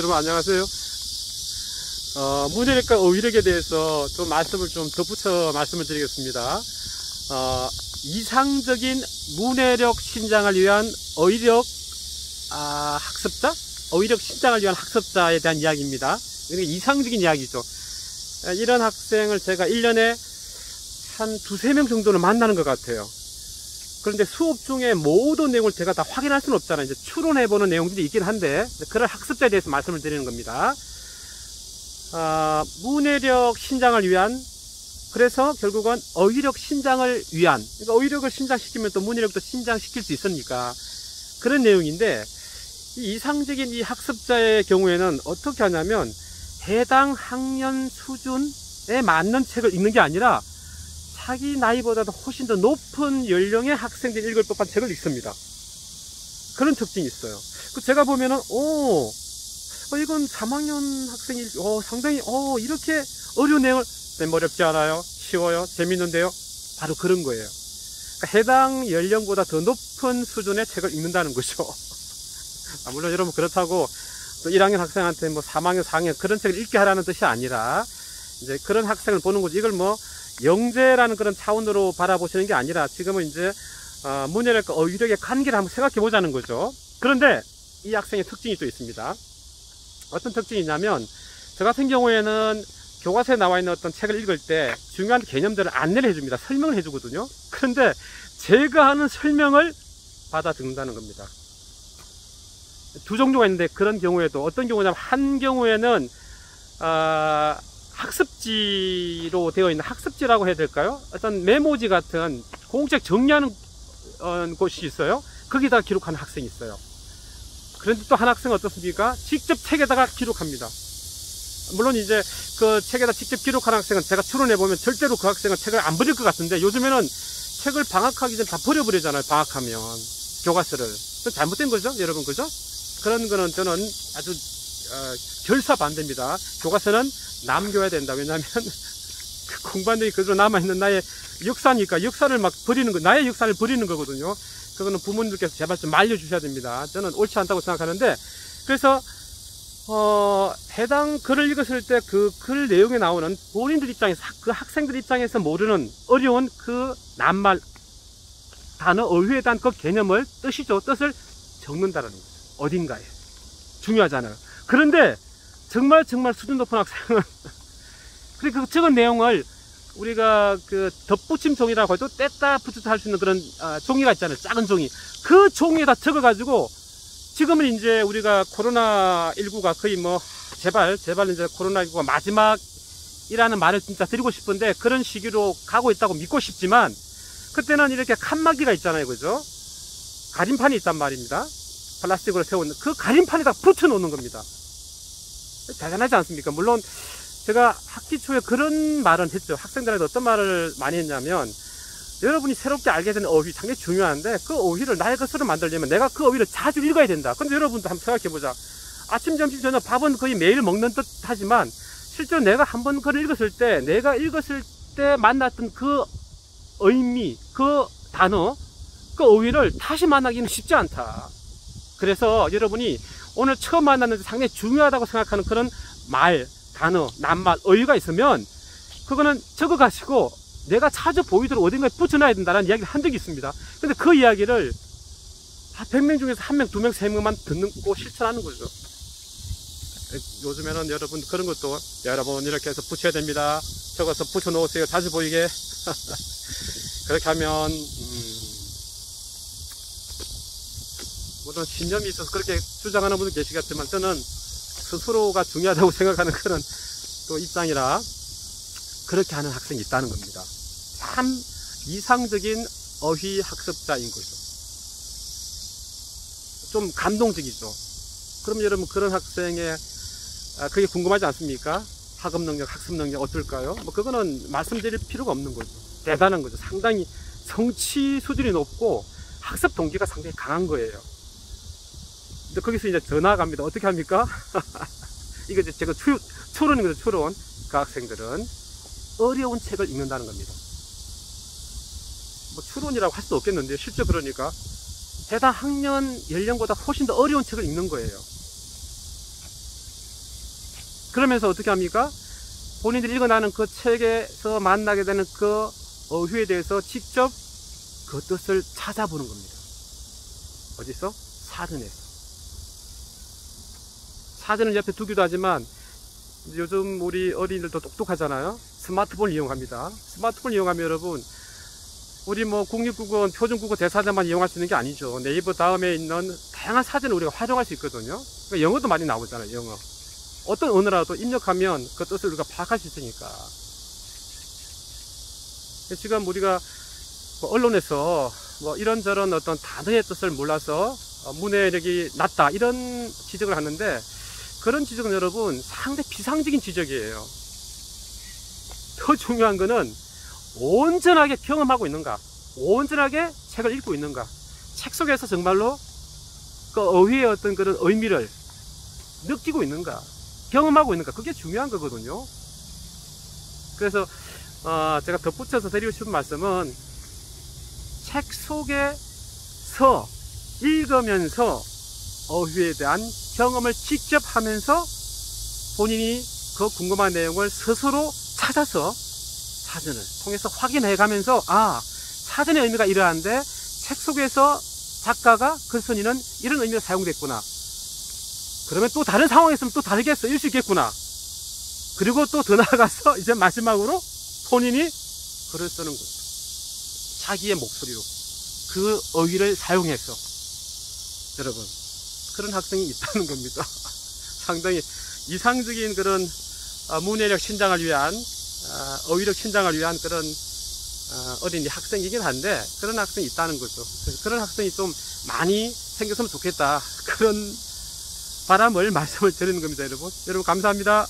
여러분 안녕하세요. 문해력과 어휘력에 대해서 좀 말씀을 좀 덧붙여 말씀을 드리겠습니다. 이상적인 문해력 신장을 위한 어휘력 학습자? 어휘력 신장을 위한 학습자에 대한 이야기입니다. 이게 이상적인 이야기죠. 이런 학생을 제가 1년에 한 두세 명 정도는 만나는 것 같아요. 그런데 수업 중에 모든 내용을 제가 다 확인할 수는 없잖아요. 이제 추론해보는 내용들이 있긴 한데, 그런 학습자에 대해서 말씀을 드리는 겁니다. 문해력 신장을 위한, 그래서 결국은 어휘력 신장을 위한, 그러니까 어휘력을 신장시키면 또 문해력도 신장시킬 수 있으니까, 그런 내용인데, 이 이상적인 이 학습자의 경우에는 어떻게 하냐면, 해당 학년 수준에 맞는 책을 읽는 게 아니라, 자기 나이보다도 훨씬 더 높은 연령의 학생들이 읽을 법한 책을 읽습니다. 그런 특징이 있어요. 제가 보면은, 이건 3학년 학생이, 상당히, 이렇게 어려운 내용을, 어렵지 않아요? 쉬워요? 재밌는데요? 바로 그런 거예요. 그러니까 해당 연령보다 더 높은 수준의 책을 읽는다는 거죠. 물론 여러분 그렇다고 또 1학년 학생한테 뭐 3학년, 4학년 그런 책을 읽게 하라는 뜻이 아니라, 이제 그런 학생을 보는 거죠. 이걸 뭐, 영재라는 그런 차원으로 바라보시는 게 아니라 지금은 이제 문해력과 어휘력의 관계를 한번 생각해 보자는 거죠. 그런데 이 학생의 특징이 또 있습니다. 어떤 특징이 있냐면, 저 같은 경우에는 교과서에 나와 있는 어떤 책을 읽을 때 중요한 개념들을 안내를 해줍니다. 설명을 해주거든요. 그런데 제가 하는 설명을 받아 듣는다는 겁니다. 두 종류가 있는데, 그런 경우에도 어떤 경우냐면, 한 경우에는 학습지로 되어 있는, 학습지라고 해야 될까요? 어떤 메모지 같은 공책 정리하는 곳이 있어요. 거기다가 기록하는 학생이 있어요. 그런데 또 한 학생은 어떻습니까? 직접 책에다가 기록합니다. 물론 이제 그 책에다 직접 기록하는 학생은 제가 추론해보면 절대로 그 학생은 책을 안 버릴 것 같은데, 요즘에는 책을 방학하기 전에 다 버려버리잖아요. 방학하면 교과서를. 잘못된 거죠, 여러분, 그죠? 그런 거는 저는 아주 결사 반대입니다. 교과서는 남겨야 된다. 왜냐하면 그 공부한 이 그대로 남아있는 나의 역사니까, 역사를 막 버리는 거, 나의 역사를 버리는 거거든요. 그거는 부모님들께서 제발 좀 말려주셔야 됩니다. 저는 옳지 않다고 생각하는데, 그래서 해당 글을 읽었을 때 그 글 내용에 나오는 본인들 입장에서, 그 학생들 입장에서 모르는 어려운 그 낱말, 단어, 어휘에 대한 그 개념을, 뜻을 적는다는 거죠. 어딘가에. 중요하잖아요. 그런데 정말 수준 높은 학생은 그리고 그 적은 내용을 우리가 그 덧붙임 종이라고 해도 뗐다 붙였다 할 수 있는 그런 종이가 있잖아요. 작은 종이. 그 종이에다 적어가지고, 지금은 이제 우리가 코로나19가 거의 뭐 제발 이제 코로나19가 마지막이라는 말을 진짜 드리고 싶은데, 그런 시기로 가고 있다고 믿고 싶지만, 그때는 이렇게 칸막이가 있잖아요. 그죠? 가림판이 있단 말입니다. 플라스틱으로 세운 그 가림판에다 붙여 놓는 겁니다. 대단하지 않습니까? 물론 제가 학기 초에 그런 말은 했죠. 학생들한테 어떤 말을 많이 했냐면, 여러분이 새롭게 알게 된 어휘 상당히 중요한데, 그 어휘를 나의 것으로 만들려면 내가 그 어휘를 자주 읽어야 된다. 근데 여러분도 한번 생각해보자. 아침, 점심, 저녁 밥은 거의 매일 먹는 듯 하지만, 실제로 내가 한번 글을 읽었을 때, 내가 읽었을 때 만났던 그 의미, 그 단어, 그 어휘를 다시 만나기는 쉽지 않다. 그래서 여러분이 오늘 처음 만났는데 상당히 중요하다고 생각하는 그런 말, 단어, 낱말, 어휘가 있으면 그거는 적어 가시고 내가 자주 보이도록 어딘가에 붙여놔야 된다는 이야기를 한 적이 있습니다. 근데 그 이야기를 100명 중에서 1명, 2명, 3명만 듣고 실천하는 거죠. 요즘에는 여러분 그런 것도, 여러분 이렇게 해서 붙여야 됩니다. 적어서 붙여 놓으세요. 자주 보이게. 그렇게 하면 물론 신념이 있어서 그렇게 주장하는 분도 계시겠지만, 저는 스스로가 중요하다고 생각하는 그런 또 입장이라 그렇게 하는 학생이 있다는 겁니다. 참 이상적인 어휘 학습자인 거죠. 좀 감동적이죠. 그럼 여러분 그런 학생의 그게 궁금하지 않습니까? 학업 능력, 학습 능력 어떨까요? 뭐 그거는 말씀드릴 필요가 없는 거죠. 대단한 거죠. 상당히 성취 수준이 높고 학습 동기가 상당히 강한 거예요. 근데 거기서 이제 더 나아갑니다. 어떻게 합니까? 이거 이제 제가 추론인 거죠, 추론. 그 학생들은 어려운 책을 읽는다는 겁니다. 뭐 추론이라고 할 수도 없겠는데요. 실제 그러니까 해당 학년 연령보다 훨씬 더 어려운 책을 읽는 거예요. 그러면서 어떻게 합니까? 본인들이 읽어나는 그 책에서 만나게 되는 그 어휘에 대해서 직접 그 뜻을 찾아보는 겁니다. 어디서? 사전에서. 사전을 옆에 두기도 하지만 요즘 우리 어린이들도 똑똑하잖아요. 스마트폰을 이용합니다. 스마트폰을 이용하면 여러분, 우리 뭐 국립국어, 표준국어 대사전만 이용할 수 있는 게 아니죠. 네이버 다음에 있는 다양한 사전을 우리가 활용할 수 있거든요. 그러니까 영어도 많이 나오잖아요. 영어. 어떤 언어라도 입력하면 그 뜻을 우리가 파악할 수 있으니까. 지금 우리가 뭐 언론에서 뭐 이런저런 어떤 단어의 뜻을 몰라서 문해력이 낮다 이런 지적을 하는데, 그런 지적은 여러분 상당히 비상적인 지적이에요. 더 중요한 거는 온전하게 경험하고 있는가, 온전하게 책을 읽고 있는가, 책 속에서 정말로 그 어휘의 어떤 그런 의미를 느끼고 있는가, 경험하고 있는가, 그게 중요한 거거든요. 그래서 제가 덧붙여서 드리고 싶은 말씀은, 책 속에서 읽으면서 어휘에 대한 경험을 직접 하면서 본인이 그 궁금한 내용을 스스로 찾아서 사전을 통해서 확인해 가면서, 아, 사전의 의미가 이러한데 책 속에서 작가가 글쓴이는 이런 의미로 사용됐구나, 그러면 또 다른 상황에 있으면 또 다르게 쓰일 수 있겠구나, 그리고 또 더 나아가서 이제 마지막으로 본인이 글을 쓰는 거죠. 자기의 목소리로 그 어휘를 사용해서. 여러분, 그런 학생이 있다는 겁니다. 상당히 이상적인 그런 문해력 신장을 위한, 어휘력 신장을 위한 그런 어린이 학생이긴 한데, 그런 학생이 있다는 거죠. 그래서 그런 학생이 좀 많이 생겼으면 좋겠다, 그런 바람을 말씀을 드리는 겁니다. 여러분 감사합니다.